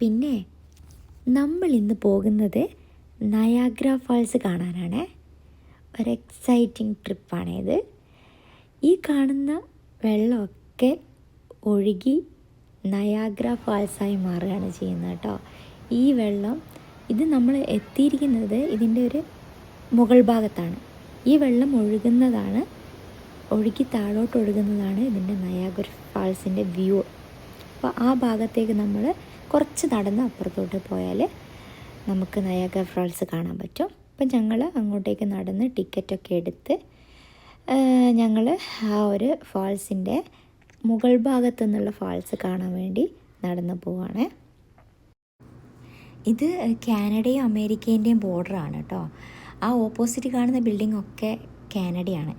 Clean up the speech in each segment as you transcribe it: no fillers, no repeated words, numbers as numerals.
പിന്നെ നമ്മൾ ഇന്ന് പോകുന്നത് നയാഗ്ര ഫാൾസ് കാണാനാണ്. ഒരു എക്സൈറ്റിംഗ് ട്രിപ്പാണിത്. ഈ കാണുന്ന വെള്ളമൊക്കെ ഒഴുകി നയാഗ്ര ഫാൾസായി മാറുകയാണ് ചെയ്യുന്നത് കേട്ടോ. ഈ വെള്ളം ഇത് നമ്മൾ എത്തിയിരിക്കുന്നത് ഇതിൻ്റെ ഒരു മുകൾ ഭാഗത്താണ്. ഈ വെള്ളം ഒഴുകി താഴോട്ട് ഒഴുകുന്നതാണ് ഇതിൻ്റെ നയാഗ്ര ഫാൾസിൻ്റെ വ്യൂ. അപ്പോൾ ആ ഭാഗത്തേക്ക് നമ്മൾ കുറച്ച് നടന്ന് അപ്പുറത്തോട്ട് പോയാൽ നമുക്ക് നയാഗ്ര ഫാൾസ് കാണാൻ പറ്റും. അപ്പം ഞങ്ങൾ അങ്ങോട്ടേക്ക് നടന്ന് ടിക്കറ്റൊക്കെ എടുത്ത് ഞങ്ങൾ ആ ഒരു ഫാൾസിൻ്റെ മുകൾ ഭാഗത്തു നിന്നുള്ള ഫാൾസ് കാണാൻ വേണ്ടി നടന്ന് പോവാണ്. ഇത് കാനഡയും അമേരിക്കേൻ്റെയും ബോർഡറാണ് കേട്ടോ. ആ ഓപ്പോസിറ്റ് കാണുന്ന ബിൽഡിംഗ് ഒക്കെ കാനഡയാണ്.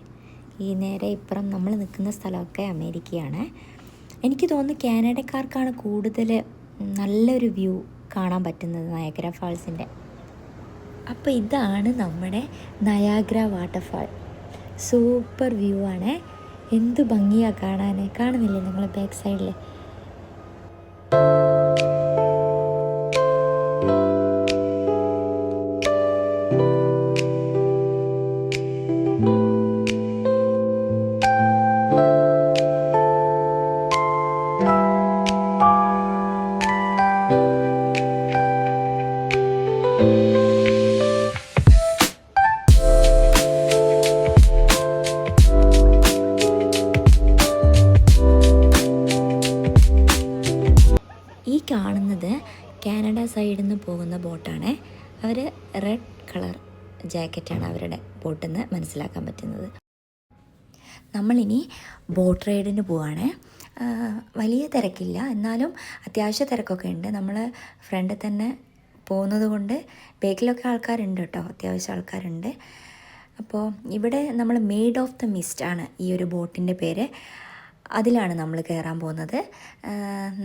ഈ നേരെ ഇപ്പുറം നമ്മൾ നിൽക്കുന്ന സ്ഥലമൊക്കെ അമേരിക്കയാണ്. എനിക്ക് തോന്നുന്നു കാനഡക്കാർക്കാണ് കൂടുതൽ നല്ലൊരു വ്യൂ കാണാൻ പറ്റുന്നത് നയാഗ്ര ഫാൾസിൻ്റെ. അപ്പോൾ ഇതാണ് നമ്മുടെ നയാഗ്ര വാട്ടർഫാൾ. സൂപ്പർ വ്യൂ ആണ്. എന്ത് ഭംഗിയാണ് കാണാൻ. കാണുന്നില്ലേ നമ്മൾ ബാക്ക് സൈഡിൽ? ഈ കാണുന്നത് കാനഡ സൈഡിൽ നിന്ന് പോകുന്ന ബോട്ടാണ്. അവർ റെഡ് കളർ ജാക്കറ്റാണ് അവരുടെ ബോട്ടിൽ നിന്ന് മനസ്സിലാക്കാൻ പറ്റുന്നത്. നമ്മളിനി ബോട്ട് റൈഡിന് പോവാണ്. വലിയ തിരക്കില്ല, എന്നാലും അത്യാവശ്യ തിരക്കൊക്കെ ഉണ്ട്. നമ്മൾ ഫ്രണ്ടിൽ തന്നെ പോകുന്നത് കൊണ്ട് ബാക്കിലൊക്കെ ആൾക്കാരുണ്ട് കേട്ടോ, അത്യാവശ്യം ആൾക്കാരുണ്ട്. അപ്പോൾ ഇവിടെ നമ്മൾ മെയ്ഡ് ഓഫ് ദ മിസ്റ്റ് ആണ് ഈ ഒരു ബോട്ടിൻ്റെ പേര്. അതിലാണ് നമ്മൾ കയറാൻ പോകുന്നത്.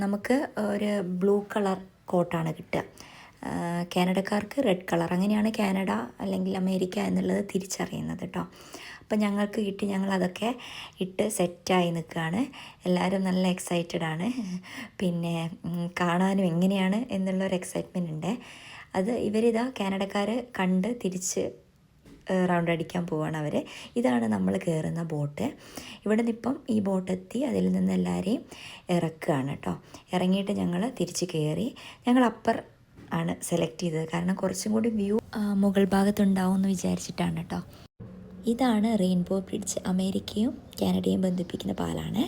നമുക്ക് ഒരു ബ്ലൂ കളർ കോട്ടാണ് കിട്ടുക. കാനഡക്കാർക്ക് റെഡ് കളർ. അങ്ങനെയാണ് കാനഡ അല്ലെങ്കിൽ അമേരിക്ക എന്നുള്ളത് തിരിച്ചറിയുന്നത് കേട്ടോ. അപ്പം ഞങ്ങൾക്ക് കിട്ടി. ഞങ്ങളതൊക്കെ ഇട്ട് സെറ്റായി നിൽക്കുകയാണ്. എല്ലാവരും നല്ല എക്സൈറ്റഡ് ആണ്. പിന്നെ കാണാനും എങ്ങനെയാണ് എന്നുള്ളൊരു എക്സൈറ്റ്മെൻ്റ് ഉണ്ട്. അത് ഇവരിതാ കാനഡക്കാർ കണ്ട് തിരിച്ച് റൗണ്ട് അടിക്കാൻ പോവാണ് അവർ. ഇതാണ് നമ്മൾ കയറുന്ന ബോട്ട്. ഇവിടെ നിന്നിപ്പം ഈ ബോട്ട് എത്തി അതിൽ നിന്ന് എല്ലാവരെയും ഇറക്കുകയാണ് കേട്ടോ. ഇറങ്ങിയിട്ട് ഞങ്ങൾ തിരിച്ച് കയറി. ഞങ്ങൾ അപ്പർ ആണ് സെലക്ട് ചെയ്തത്, കാരണം കുറച്ചും കൂടി വ്യൂ മുകൾ ഭാഗത്തുണ്ടാവും എന്ന് വിചാരിച്ചിട്ടാണ് കേട്ടോ. ഇതാണ് റെയിൻബോ ബ്രിഡ്ജ്. അമേരിക്കയും കാനഡയും ബന്ധിപ്പിക്കുന്ന പാലാണ്.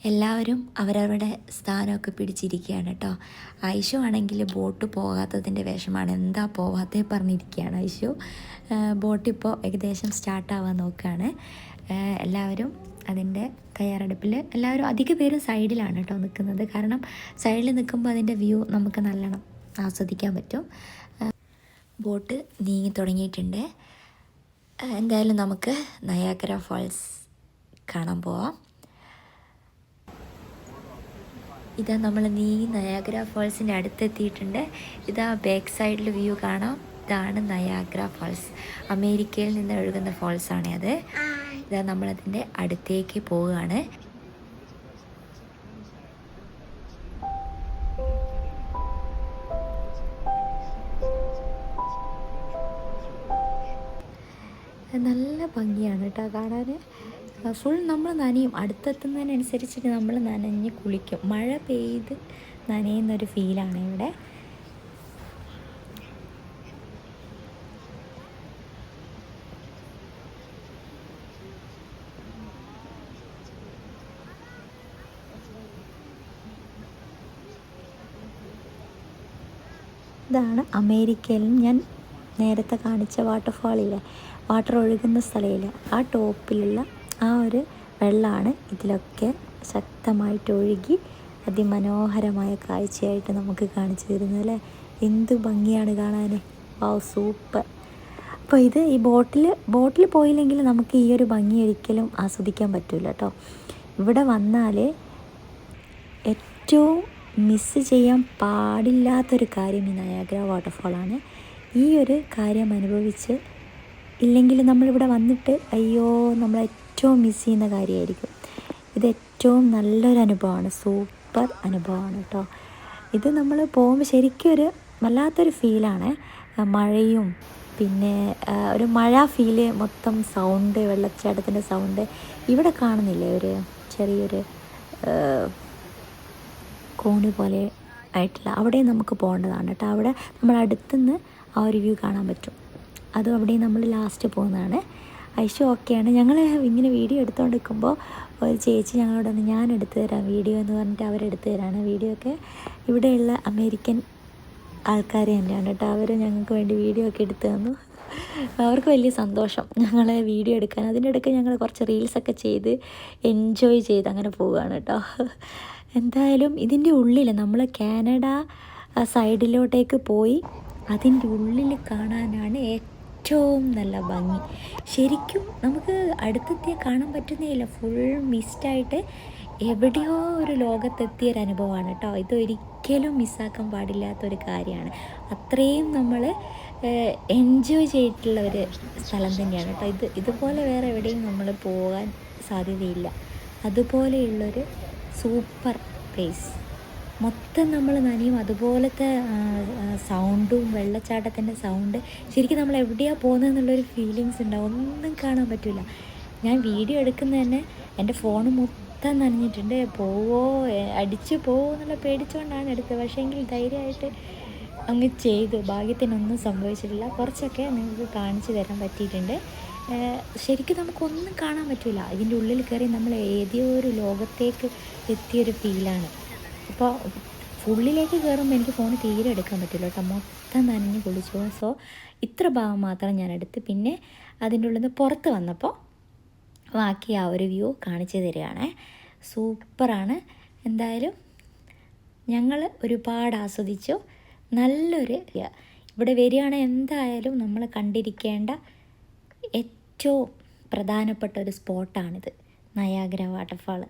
എല്ലാവരും അവരവരുടെ സ്ഥാനമൊക്കെ പിടിച്ചിരിക്കുകയാണ് കേട്ടോ. ഐഷു ആണെങ്കിൽ ബോട്ട് പോകാത്തതിൻ്റെ വിഷമാണ്. എന്താ പോകാത്തേ പറഞ്ഞിരിക്കുകയാണ് ഐഷു. ബോട്ടിപ്പോൾ ഏകദേശം സ്റ്റാർട്ടാവാൻ നോക്കുകയാണ്. എല്ലാവരും അതിൻ്റെ തയ്യാറെടുപ്പിൽ. എല്ലാവരും അധിക പേരും സൈഡിലാണ് കേട്ടോ നിൽക്കുന്നത്. കാരണം സൈഡിൽ നിൽക്കുമ്പോൾ അതിൻ്റെ വ്യൂ നമുക്ക് നല്ലോണം ആസ്വദിക്കാൻ പറ്റും. ബോട്ട് നീങ്ങി തുടങ്ങിയിട്ടുണ്ട്. എന്തായാലും നമുക്ക് നയാഗ്ര ഫാൾസ് കാണാൻ പോവാം. ഇതാ നമ്മൾ നയാഗ്ര ഫാൾസിൻ്റെ അടുത്തെത്തിയിട്ടുണ്ട്. ഇതാ ബാക്ക് സൈഡിൽ വ്യൂ കാണാം. ഇതാണ് നയാഗ്ര ഫാൾസ്. അമേരിക്കയിൽ നിന്ന് ഒഴുകുന്ന ഫാൾസാണ് അത്. ഇതാ നമ്മളതിൻ്റെ അടുത്തേക്ക് പോവുകയാണ്. നല്ല ഭംഗിയാണ് കേട്ടോ കാണാൻ. ഫുൾ നമ്മൾ നനയും. അടുത്തെത്തുന്നതിനനുസരിച്ചിട്ട് നമ്മൾ നനഞ്ഞ് കുളിക്കും. മഴ പെയ്ത് നനയുന്നൊരു ഫീലാണ് ഇവിടെ. ഇതാണ് അമേരിക്കയിൽ ഞാൻ നേരത്തെ കാണിച്ച വാട്ടർഫാളില്ലേ, വാട്ടർ ഒഴുകുന്ന സ്ഥലമില്ല, ആ ടോപ്പിലുള്ള ആ ഒരു വെള്ളമാണ് ഇതിലൊക്കെ ശക്തമായിട്ട് ഒഴുകി അതിമനോഹരമായ കാഴ്ചയായിട്ട് നമുക്ക് കാണിച്ചു തരുന്നത് അല്ലേ. എന്ത് ഭംഗിയാണ് കാണാൻ. വാവ്, സൂപ്പർ. അപ്പോൾ ഇത് ഈ ബോട്ടിൽ പോയില്ലെങ്കിൽ നമുക്ക് ഈ ഒരു ഭംഗി ഒരിക്കലും ആസ്വദിക്കാൻ പറ്റില്ല കേട്ടോ. ഇവിടെ വന്നാൽ ഏറ്റവും മിസ്സ് ചെയ്യാൻ പാടില്ലാത്തൊരു കാര്യം ഈ നയാഗ്ര വാട്ടർഫാളാണ്. ഈ ഒരു കാര്യം അനുഭവിച്ച് ഇല്ലെങ്കിൽ നമ്മളിവിടെ വന്നിട്ട് അയ്യോ നമ്മൾ ഏറ്റവും മിസ് ചെയ്യുന്ന കാര്യമായിരിക്കും. ഇത് ഏറ്റവും നല്ലൊരു അനുഭവമാണ്, സൂപ്പർ അനുഭവമാണ് കേട്ടോ. ഇത് നമ്മൾ പോകുമ്പോൾ ശരിക്കും ഒരു വല്ലാത്തൊരു ഫീലാണ്. മഴയും പിന്നെ ഒരു മഴ ഫീല്, മൊത്തം സൗണ്ട്, വെള്ളച്ചാട്ടത്തിൻ്റെ സൗണ്ട്. ഇവിടെ കാണുന്നില്ലേ ഒരു ചെറിയൊരു കോണി പോലെ ആയിട്ടുള്ള, അവിടെ നമുക്ക് പോകേണ്ടതാണ് കേട്ടോ. അവിടെ നമ്മൾ അടുത്തുനിന്ന് ആ ഒരു വ്യൂ കാണാൻ പറ്റും. അതും അവിടെ നമ്മൾ ലാസ്റ്റ് പോകുന്നതാണ്. ഐഷു ഓക്കെയാണ്. ഞങ്ങൾ ഇങ്ങനെ വീഡിയോ എടുത്തുകൊണ്ട് നിൽക്കുമ്പോൾ ഒരു ചേച്ചി ഞങ്ങളോട് വന്ന് ഞാൻ എടുത്തു തരാം വീഡിയോ എന്ന് പറഞ്ഞിട്ട് അവരെടുത്ത് തരാണ്. വീഡിയോ ഒക്കെ ഇവിടെയുള്ള അമേരിക്കൻ ആൾക്കാർ തന്നെയാണ് കേട്ടോ. അവർ ഞങ്ങൾക്ക് വേണ്ടി വീഡിയോ ഒക്കെ എടുത്തു തന്നു. അവർക്ക് വലിയ സന്തോഷം ഞങ്ങളെ വീഡിയോ എടുക്കാൻ. അതിൻ്റെ ഇടയ്ക്ക് ഞങ്ങൾ കുറച്ച് റീൽസൊക്കെ ചെയ്ത് എൻജോയ് ചെയ്ത് അങ്ങനെ പോവുകയാണ് കേട്ടോ. എന്തായാലും ഇതിൻ്റെ ഉള്ളിൽ നമ്മൾ കാനഡ സൈഡിലോട്ടേക്ക് പോയി അതിൻ്റെ ഉള്ളിൽ കാണാനാണ് ഏറ്റവും നല്ല ഭംഗി. ശരിക്കും നമുക്ക് അടുത്തെത്തിയാൽ കാണാൻ പറ്റുന്നേയില്ല, ഫുൾ മിസ്റ്റായിട്ട് എവിടെയോ ഒരു ലോകത്തെത്തിയൊരു അനുഭവമാണ് കേട്ടോ. ഇതൊരിക്കലും മിസ്സാക്കാൻ പാടില്ലാത്തൊരു കാര്യമാണ്. അത്രയും നമ്മൾ എൻജോയ് ചെയ്തിട്ടുള്ള ഒരു സ്ഥലം തന്നെയാണ് കേട്ടോ. ഇതുപോലെ വേറെ എവിടെയും നമ്മൾ പോകാൻ സാധ്യതയില്ല. അതുപോലെയുള്ളൊരു സൂപ്പർ പ്ലേസ്. മൊത്തം നമ്മൾ നനയും. അതുപോലത്തെ സൗണ്ടും വെള്ളച്ചാട്ടത്തിൻ്റെ സൗണ്ട്. ശരിക്കും നമ്മൾ എവിടെയാണ് പോകുന്നതെന്നുള്ളൊരു ഫീലിങ്സ് ഉണ്ടാവും. ഒന്നും കാണാൻ പറ്റില്ല. ഞാൻ വീഡിയോ എടുക്കുന്നത് തന്നെ എൻ്റെ ഫോൺ മൊത്തം നനഞ്ഞിട്ടുണ്ട്. അടിച്ച് പോവോ എന്നുള്ള പേടിച്ചുകൊണ്ടാണ് എടുത്തത്. പക്ഷേ എങ്കിൽ ധൈര്യമായിട്ട് അങ്ങ് ചെയ്തു. ഭാഗ്യത്തിനൊന്നും സംഭവിച്ചിട്ടില്ല. കുറച്ചൊക്കെ നിങ്ങൾക്ക് കാണിച്ചു തരാൻ പറ്റിയിട്ടുണ്ട്. ശരിക്കും നമുക്കൊന്നും കാണാൻ പറ്റില്ല. ഇതിൻ്റെ ഉള്ളിൽ കയറി നമ്മൾ ഏതോ ഒരു ലോകത്തേക്ക് എത്തിയൊരു ഫീലാണ്. അപ്പോൾ ഫുള്ളിലേക്ക് കയറുമ്പോൾ എനിക്ക് ഫോൺ തീരെ എടുക്കാൻ പറ്റില്ല കേട്ടോ. മൊത്തം നനഞ്ഞ് കുളിച്ചു. സോ ഇത്ര ഭാഗം മാത്രം ഞാൻ എടുത്ത്, പിന്നെ അതിൻ്റെ ഉള്ളിൽ നിന്ന് പുറത്ത് വന്നപ്പോൾ ബാക്കി ആ ഒരു വ്യൂ കാണിച്ചു തരികയാണ്. സൂപ്പറാണ്. എന്തായാലും ഞങ്ങൾ ഒരുപാട് ആസ്വദിച്ചു. നല്ലൊരു ഇവിടെ വരികയാണെങ്കിൽ എന്തായാലും നമ്മൾ കണ്ടിരിക്കേണ്ട ഏറ്റവും പ്രധാനപ്പെട്ട ഒരു സ്പോട്ടാണിത്, Niagara waterfall.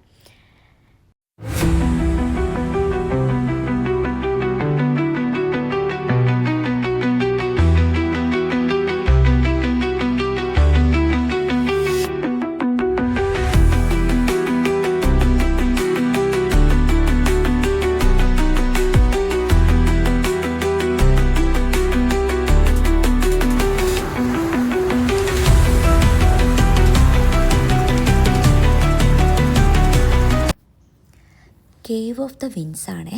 Cave of the winds ആണ്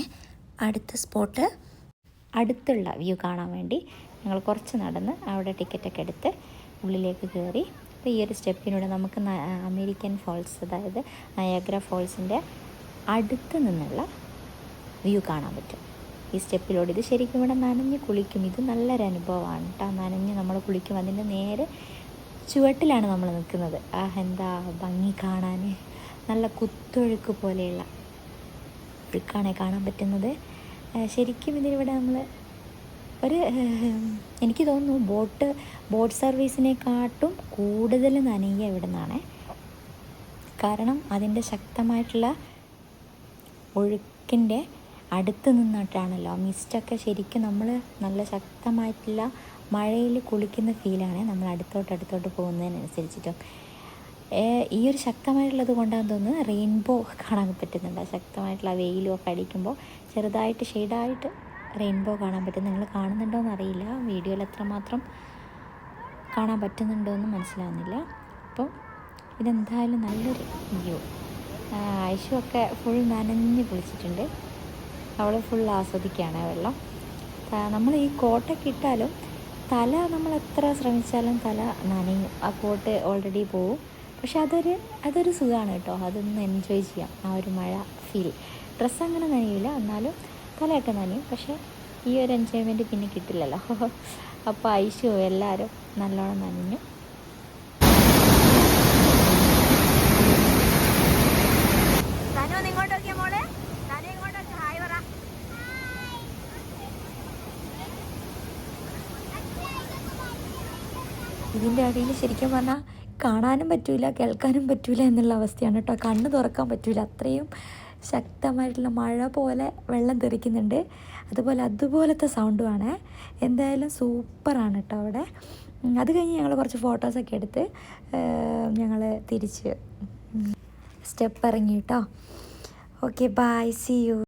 അടുത്ത സ്പോട്ട്. അടുത്തുള്ള വ്യൂ കാണാൻ വേണ്ടി ഞങ്ങൾ കുറച്ച് നടന്ന് അവിടെ ടിക്കറ്റൊക്കെ എടുത്ത് ഉള്ളിലേക്ക് കയറി. അപ്പോൾ ഈ ഒരു സ്റ്റെപ്പിലൂടെ നമുക്ക് അമേരിക്കൻ ഫോൾസ്, അതായത് നയാഗ്ര ഫോൾസിൻ്റെ അടുത്ത് നിന്നുള്ള വ്യൂ കാണാൻ പറ്റും ഈ സ്റ്റെപ്പിലൂടെ. ഇത് ശരിക്കും ഇവിടെ നനഞ്ഞ് കുളിക്കും. ഇത് നല്ലൊരു അനുഭവമാണ് കേട്ടോ. നനഞ്ഞ് നമ്മൾ കുളിക്കും. അതിൻ്റെ നേരെ ചുവട്ടിലാണ് നമ്മൾ നിൽക്കുന്നത്. എന്താ ഭംഗി കാണാൻ. നല്ല കുത്തൊഴുക്ക് പോലെയുള്ള ഒഴുക്കാണ് കാണാൻ പറ്റുന്നത്. ശരിക്കും ഇതിലിവിടെ നമ്മൾ എനിക്ക് തോന്നുന്നു ബോട്ട് സർവീസിനെക്കാട്ടും കൂടുതൽ നനയുക ഇവിടെ നിന്നാണ്. കാരണം അതിൻ്റെ ശക്തമായിട്ടുള്ള ഒഴുക്കിൻ്റെ അടുത്ത് നിന്നിട്ടാണല്ലോ. മിസ്റ്റൊക്കെ ശരിക്കും നമ്മൾ നല്ല ശക്തമായിട്ടുള്ള മഴയിൽ കുളിക്കുന്ന ഫീലാണ് നമ്മൾ അടുത്തോട്ട് പോകുന്നതിനനുസരിച്ചിട്ടും. ഈ ഒരു ശക്തമായിട്ടുള്ളത് കൊണ്ടാണെന്ന് തോന്നുന്നു റെയിൻബോ കാണാൻ പറ്റുന്നുണ്ട്. ശക്തമായിട്ടുള്ള വെയിലും ഒക്കെ അടിക്കുമ്പോൾ ചെറുതായിട്ട് ഷെയ്ഡായിട്ട് റെയിൻബോ കാണാൻ പറ്റും. നിങ്ങൾ കാണുന്നുണ്ടോയെന്ന് അറിയില്ല, വീഡിയോയിൽ എത്രമാത്രം കാണാൻ പറ്റുന്നുണ്ടോയെന്ന് മനസ്സിലാവുന്നില്ല. അപ്പോൾ ഇതെന്തായാലും നല്ലൊരു വ്യൂ. ഐഷു ഒക്കെ ഫുൾ നനഞ്ഞ് കുളിച്ചിട്ടുണ്ട്. അവൾ ഫുൾ ആസ്വദിക്കുകയാണ് വെള്ളം. നമ്മൾ ഈ കോട്ടൊക്കെ ഇട്ടാലും തല നമ്മൾ എത്ര ശ്രമിച്ചാലും തല നനയും. ആ കോട്ട് ഓൾറെഡി പോവും. പക്ഷെ അതൊരു സുഖമാണ് കേട്ടോ. അതൊന്ന് എൻജോയ് ചെയ്യാം, ആ ഒരു മഴ ഫീൽ. ഡ്രസ്സ് അങ്ങനെ നനയില്ല, എന്നാലും തലയൊക്കെ നനയും. പക്ഷേ ഈ ഒരു എൻജോയ്മെൻറ്റ് പിന്നെ കിട്ടില്ലല്ലോ. അപ്പോൾ ഐഷു എല്ലാവരും നല്ലോണം നനഞ്ഞു. ഇതിൻ്റെ അടിയിൽ ശരിക്കും പറഞ്ഞാൽ കാണാനും പറ്റില്ല, കേൾക്കാനും പറ്റില്ല എന്നുള്ള അവസ്ഥയാണ് കേട്ടോ. കണ്ണ് തുറക്കാൻ പറ്റില്ല, അത്രയും ശക്തമായിട്ടുള്ള മഴ പോലെ വെള്ളം തെറിക്കുന്നുണ്ട്. അതുപോലത്തെ സൗണ്ടുമാണ്. എന്തായാലും സൂപ്പറാണ് കേട്ടോ അവിടെ. അത് കഴിഞ്ഞ് ഞങ്ങൾ കുറച്ച് ഫോട്ടോസൊക്കെ എടുത്ത് ഞങ്ങൾ തിരിച്ച് സ്റ്റെപ്പ് ഇറങ്ങി കേട്ടോ. Okay bye, see U.